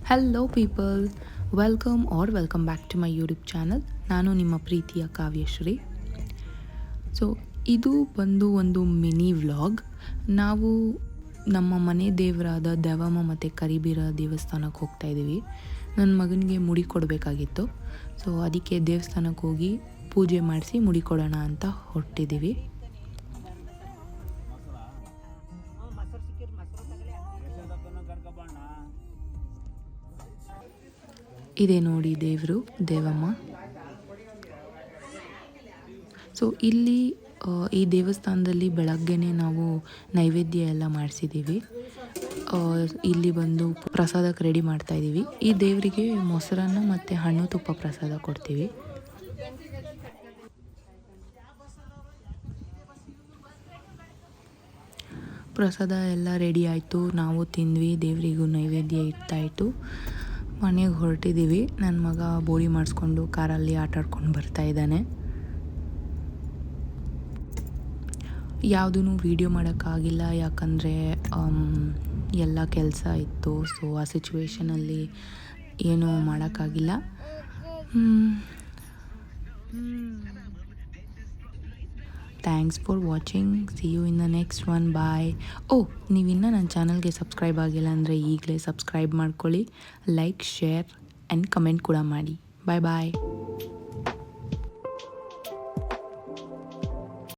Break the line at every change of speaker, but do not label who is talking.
Hello people, welcome back to my YouTube channel. ನಾನು ನಿಮ್ಮ ಪ್ರೀತಿಯ ಕಾವ್ಯಶ್ರೀ. ಸೊ ಇದು ಬಂದು ಒಂದು ಮಿನಿ ವ್ಲಾಗ್. ನಾವು ನಮ್ಮ ಮನೆ ದೇವರಾದ ದೆವಮ್ಮ ಮತ್ತು ಕರಿಬೀರ ದೇವಸ್ಥಾನಕ್ಕೆ ಹೋಗ್ತಾ ಇದ್ದೀವಿ. ನನ್ನ ಮಗನಿಗೆ ಮುಡಿ ಕೊಡಬೇಕಾಗಿತ್ತು. ಸೊ ಅದಕ್ಕೆ ದೇವಸ್ಥಾನಕ್ಕೆ ಹೋಗಿ ಪೂಜೆ ಮಾಡಿಸಿ ಮುಡಿ ಕೊಡೋಣ ಅಂತ ಹೊರಟಿದ್ದೀವಿ. ಇದೇ ನೋಡಿ ದೇವರು, ದೇವಮ್ಮ. ಸೊ ಇಲ್ಲಿ ಈ ದೇವಸ್ಥಾನದಲ್ಲಿ ಬೆಳಗ್ಗೆನೇ ನಾವು ನೈವೇದ್ಯ ಎಲ್ಲ ಮಾಡಿಸಿದ್ದೀವಿ. ಇಲ್ಲಿ ಬಂದು ಪ್ರಸಾದಕ್ಕೆ ರೆಡಿ ಮಾಡ್ತಾಯಿದ್ದೀವಿ. ಈ ದೇವರಿಗೆ ಮೊಸರನ್ನ ಮತ್ತು ಹಣ್ಣು ತುಪ್ಪ ಪ್ರಸಾದ ಕೊಡ್ತೀವಿ. ಪ್ರಸಾದ ಎಲ್ಲ ರೆಡಿ ಆಯಿತು, ನಾವು ತಿಂದ್ವಿ, ದೇವರಿಗೂ ನೈವೇದ್ಯ ಇಟ್ಟಾಯಿತು. ಮನೆಗೆ ಹೊರಟಿದ್ದೀವಿ. ನನ್ನ ಮಗ ಬೋಳಿ ಮಾಡಿಸ್ಕೊಂಡು ಕಾರಲ್ಲಿ ಆಟಾಡ್ಕೊಂಡು ಬರ್ತಾಯಿದ್ದಾನೆ. ಯಾವುದೂ ವೀಡಿಯೋ ಮಾಡೋಕ್ಕಾಗಿಲ್ಲ, ಯಾಕಂದರೆ ಎಲ್ಲ ಕೆಲಸ ಇತ್ತು. ಸೊ ಆ ಸಿಚುವೇಷನಲ್ಲಿ ಏನೂ ಮಾಡೋಕ್ಕಾಗಿಲ್ಲ. Thanks for watching. See you in the next one. Bye. ನೀವಿನ್ನೂ ನನ್ನ ಚಾನಲ್ಗೆ ಸಬ್ಸ್ಕ್ರೈಬ್ ಆಗಿಲ್ಲ ಅಂದರೆ ಈಗಲೇ ಸಬ್ಸ್ಕ್ರೈಬ್ ಮಾಡ್ಕೊಳ್ಳಿ. ಲೈಕ್, ಶೇರ್ ಆ್ಯಂಡ್ ಕಮೆಂಟ್ ಕೂಡ ಮಾಡಿ. ಬಾಯ್ ಬಾಯ್.